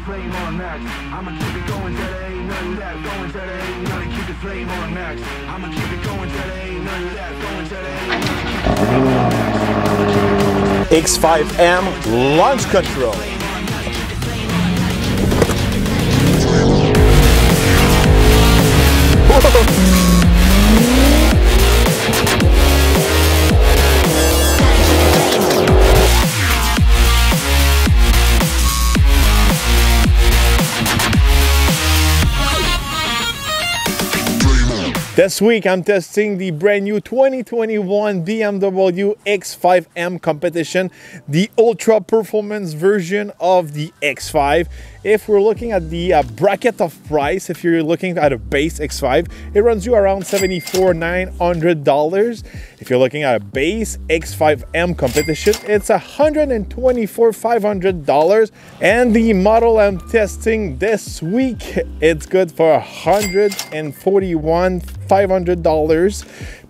flame on max. I'ma keep it going till there ain't none left. Going till there ain't none. Keep the flame on max. I'ma keep it going till there ain't none left. Going till there ain't none. Keep the flame on max. X5M launch control. This week I'm testing the brand new 2021 BMW X5M Competition, the ultra performance version of the X5. If we're looking at the bracket of price, if you're looking at a base X5, it runs you around $74,900. If you're looking at a base X5M Competition, it's $124,500. And the model I'm testing this week, it's good for $141,500.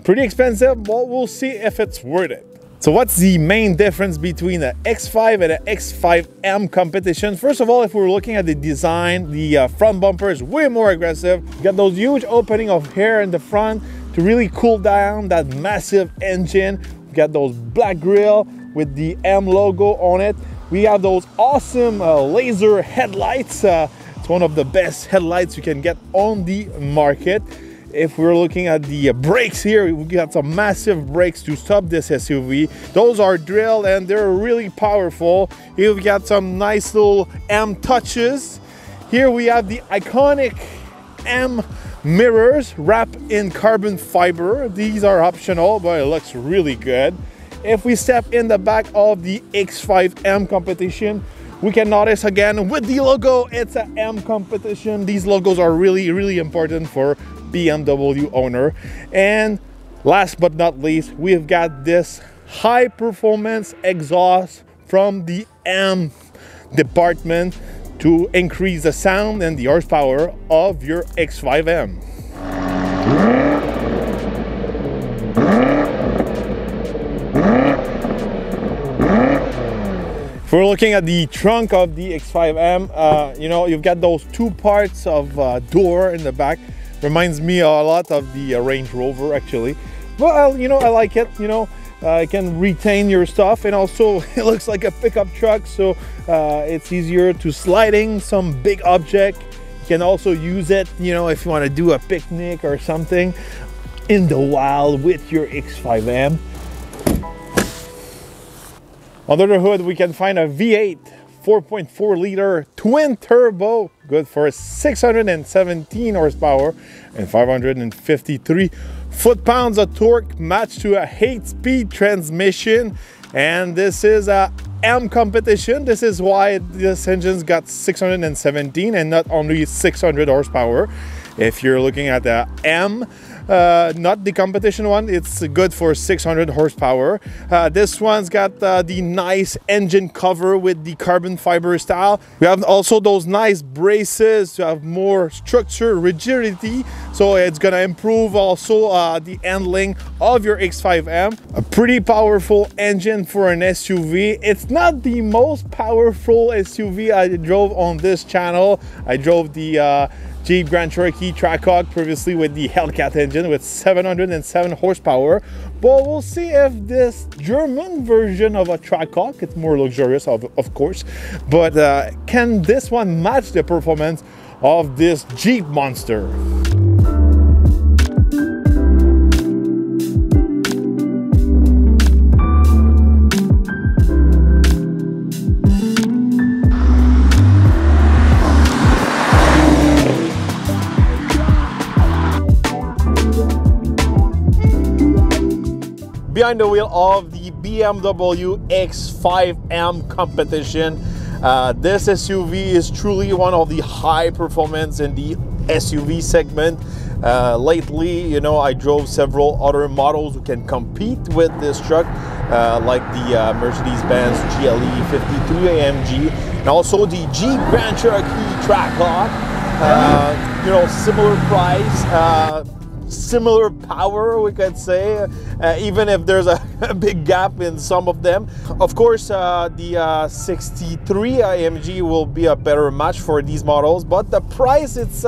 Pretty expensive, but we'll see if it's worth it. So what's the main difference between the X5 and the X5M Competition? First of all, if we're looking at the design, the front bumper is way more aggressive. You got those huge opening of air in the front to really cool down that massive engine. We got those black grille with the M logo on it. We have those awesome laser headlights. It's one of the best headlights you can get on the market. If we're looking at the brakes here, we got some massive brakes to stop this SUV. Those are drilled and they're really powerful. Here we got some nice little M touches. Here we have the iconic M mirrors wrapped in carbon fiber. These are optional, but it looks really good. If we step in the back of the X5M Competition, we can notice again with the logo, it's an M Competition. These logos are really, really important for BMW owner. And last but not least, we've got this high performance exhaust from the M department to increase the sound and the horsepower of your X5M. If we're looking at the trunk of the X5M, you know, you've got those two parts of door in the back. Reminds me a lot of the Range Rover, actually. Well, you know, I like it. You know, it can retain your stuff, and also it looks like a pickup truck, so it's easier to sliding some big object. You can also use it, you know, if you want to do a picnic or something in the wild with your X5M. Under the hood, we can find a V8 4.4 liter twin turbo, good for 617 horsepower and 553 foot-pounds of torque, matched to a 8-speed transmission. And this is a M Competition. This is why this engine's got 617 and not only 600 horsepower. If you're looking at the M, not the competition one, it's good for 600 horsepower. This one's got the nice engine cover with the carbon fiber style. We have also those nice braces to have more structure, rigidity, so it's gonna improve also the handling of your X5M. A pretty powerful engine for an SUV. It's not the most powerful SUV I drove on this channel. I drove the Jeep Grand Cherokee Trackhawk previously with the Hellcat engine with 707 horsepower, but we'll see if this German version of a Trackhawk, it's more luxurious of course, but can this one match the performance of this Jeep monster? Behind the wheel of the BMW X5M Competition, this SUV is truly one of the high performance in the SUV segment. Lately, you know, I drove several other models who can compete with this truck, like the Mercedes-Benz GLE 53 AMG and also the Jeep Grand Cherokee Trackhawk. You know, similar price. similar power, we could say, even if there's a big gap in some of them. Of course, the 63 AMG will be a better match for these models, but the price, it's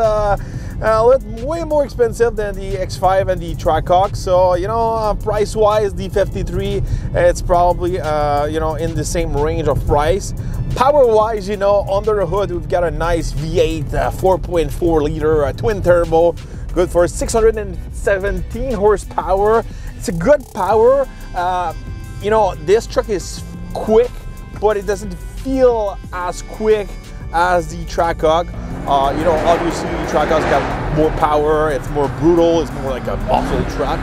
way more expensive than the X5 and the TORQ. So, you know, price-wise, the 53, it's probably, you know, in the same range of price. Power-wise, you know, under the hood, we've got a nice V8, 4.4 liter twin turbo, good for 617 horsepower. It's a good power. You know, this truck is quick, but it doesn't feel as quick as the TORQ. You know, obviously TORQ's got more power, it's more brutal, it's more like a muscle truck.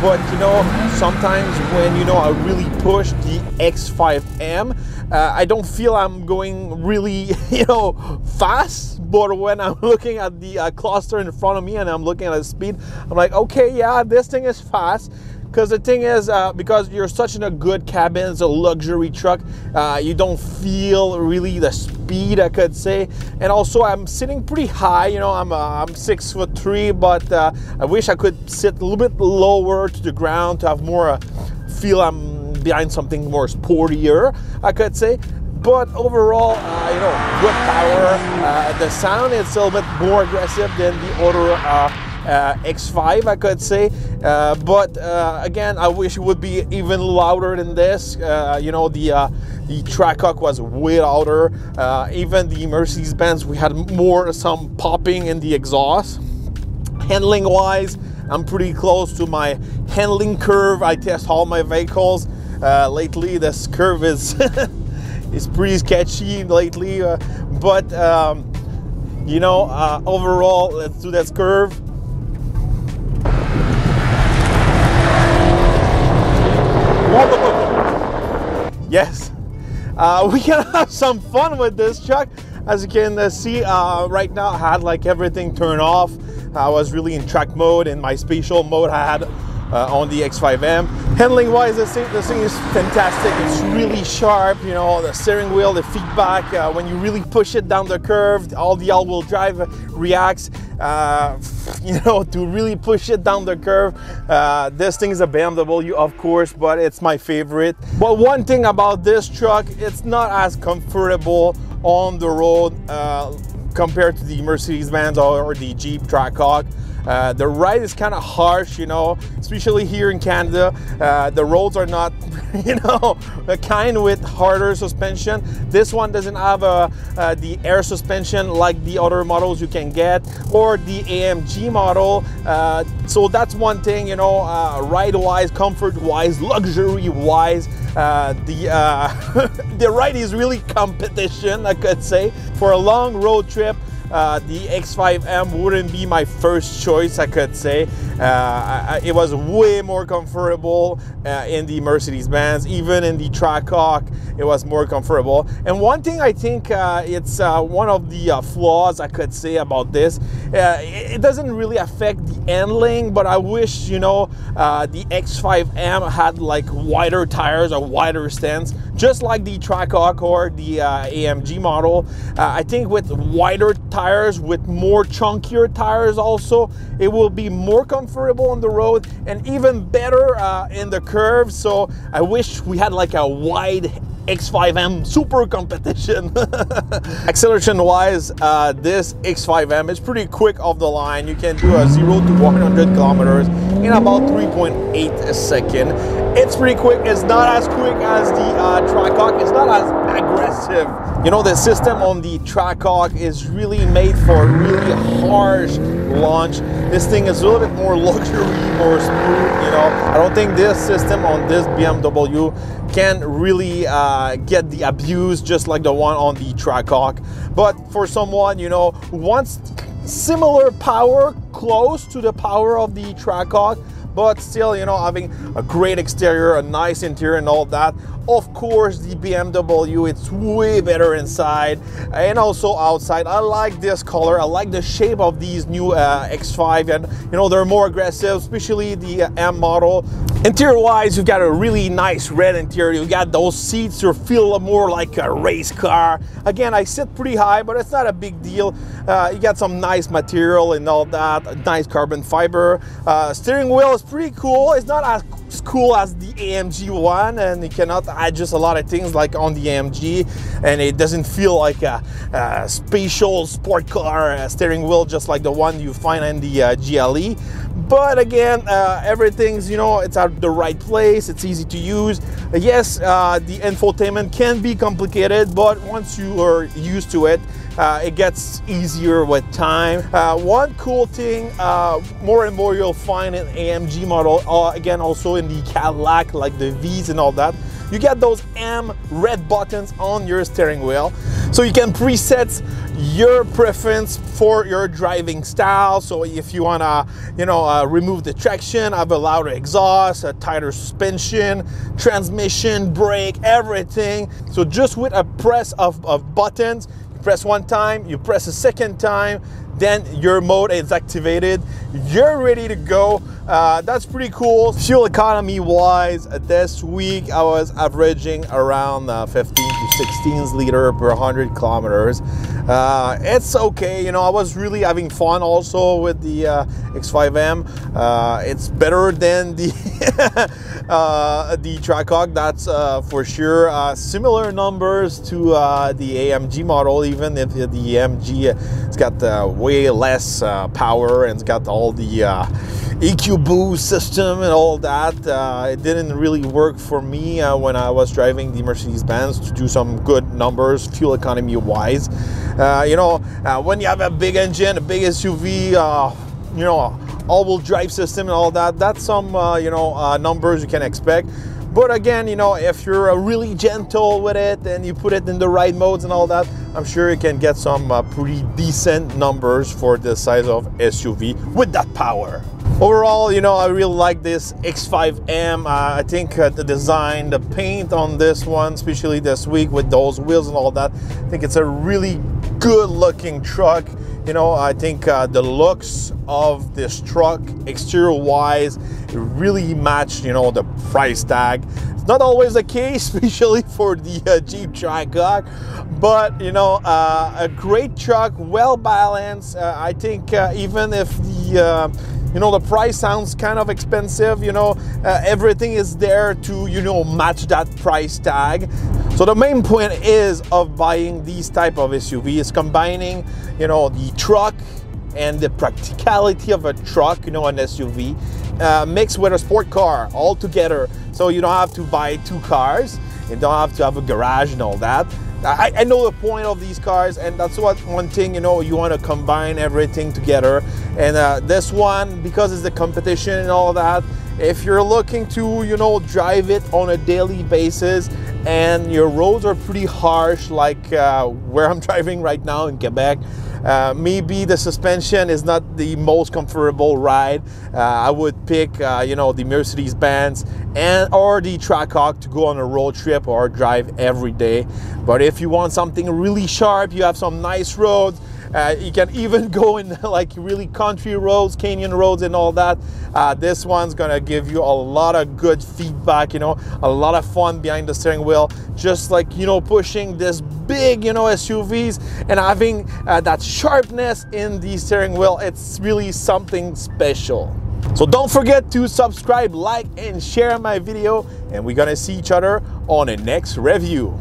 But you know, sometimes when, you know, I really push the X5M, I don't feel I'm going really, you know, fast. But when I'm looking at the cluster in front of me and I'm looking at the speed, I'm like, okay, yeah, this thing is fast. Because the thing is, because you're such in a good cabin, it's a luxury truck, you don't feel really the speed, I could say. And also, I'm sitting pretty high, you know, I'm 6'3", but I wish I could sit a little bit lower to the ground to have more feel I'm behind something more sportier, I could say. But overall, you know, good power. The sound is a little bit more aggressive than the other X5, I could say, but again, I wish it would be even louder than this. You know, the TORQ was way louder. Even the Mercedes-Benz, we had some popping in the exhaust. Handling wise, I'm pretty close to my handling curve. I test all my vehicles. Lately, this curve is is pretty sketchy lately, but you know, overall, let's do this curve. Yes, we can have some fun with this truck. As you can see, right now I had like everything turned off. I was really in track mode. In my spatial mode I had on the X5M. Handling wise, this thing is fantastic. It's really sharp, you know, the steering wheel, the feedback, when you really push it down the curve, all the all-wheel drive reacts, you know, to really push it down the curve. This thing is a BMW, of course, but it's my favorite. But one thing about this truck, it's not as comfortable on the road compared to the Mercedes-Benz or the Jeep TORQ. The ride is kind of harsh, you know, especially here in Canada. The roads are not, you know, kind with harder suspension. This one doesn't have the air suspension like the other models you can get, or the AMG model. So that's one thing, you know, ride-wise, comfort-wise, luxury-wise. The ride is really competition, I could say. For a long road trip, the X5M wouldn't be my first choice, I could say. It was way more comfortable in the Mercedes-Benz. Even in the TORQ, it was more comfortable. And one thing I think it's one of the flaws I could say about this, it doesn't really affect the handling, but I wish, you know, the X5M had like wider tires or wider stance, just like the TORQ or the AMG model. I think with wider tires, with more chunkier tires also, it will be more comfortable on the road and even better in the curves. So I wish we had like a wide X5M super competition. Acceleration wise, this X5M is pretty quick off the line. You can do a 0 to 100 kilometers in about 3.8 seconds. It's pretty quick. It's not as quick as the TORQ. It's not as aggressive. You know, the system on the TORQ is really made for a really harsh launch. This thing is a little bit more luxury, more smooth, you know. I don't think this system on this BMW can really get the abuse just like the one on the TORQ. But for someone, you know, who wants similar power, close to the power of the TORQ, but still, you know, having a great exterior, a nice interior and all that. Of course, the BMW, it's way better inside and also outside. I like this color. I like the shape of these new X5, and you know, they're more aggressive, especially the M model. Interior wise, you've got a really nice red interior. You got those seats, you feel more like a race car. Again, I sit pretty high, but it's not a big deal. You got some nice material and all that, nice carbon fiber. Steering wheel is pretty cool. It's not as cool as the AMG one, and you cannot adjust a lot of things like on the AMG, and it doesn't feel like a spatial sport car steering wheel just like the one you find in the GLE. But again, everything's, you know, it's at the right place, it's easy to use. Yes, the infotainment can be complicated, but once you are used to it, it gets easier with time. One cool thing, more and more you'll find in AMG model, again also in the Cadillac, like the V's and all that, you get those M red buttons on your steering wheel. So you can preset your preference for your driving style. So if you wanna, you know, remove the traction, have a louder exhaust, a tighter suspension, transmission, brake, everything. So just with a press of buttons, you press one time, you press a second time, then your mode is activated, you're ready to go. That's pretty cool. Fuel economy wise, this week I was averaging around 15 to 16 liters per 100 kilometers. It's okay, you know, I was really having fun also with the X5M. It's better than the the TORQ, that's for sure. Similar numbers to the AMG model, even if the AMG it's got way less power and it's got all the EQ boost system and all that. It didn't really work for me when I was driving the Mercedes-Benz to do some good numbers fuel economy wise. You know, when you have a big engine, a big SUV, you know, all-wheel drive system and all that, that's some you know, numbers you can expect. But again, you know, if you're really gentle with it and you put it in the right modes and all that, I'm sure you can get some pretty decent numbers for the size of SUV with that power. Overall, you know, I really like this X5M. I think the design, the paint on this one, especially this week with those wheels and all that, I think it's a really good looking truck. You know, I think the looks of this truck, exterior wise, really match, you know, the price tag. It's not always the case, especially for the Jeep TORQ, but you know, a great truck, well balanced. I think even if the you know, the price sounds kind of expensive, you know, everything is there to, you know, match that price tag. So the main point is of buying these type of SUV is combining, you know, the truck and the practicality of a truck, you know, an SUV, mixed with a sport car all together. So you don't have to buy two cars, you don't have to have a garage and all that. I know the point of these cars, and that's what one thing, you know, you want to combine everything together. And this one, because it's the competition and all that, if you're looking to, you know, drive it on a daily basis and your roads are pretty harsh, like where I'm driving right now in Quebec, maybe the suspension is not the most comfortable ride. I would pick, you know, the Mercedes-Benz or the TORQ to go on a road trip or drive every day. But if you want something really sharp, you have some nice roads. You can even go in like really country roads, canyon roads and all that. This one's gonna give you a lot of good feedback, you know, a lot of fun behind the steering wheel, just like, you know, pushing this big, you know, SUVs and having that sharpness in the steering wheel. It's really something special. So don't forget to subscribe, like and share my video, and we're gonna see each other on the next review.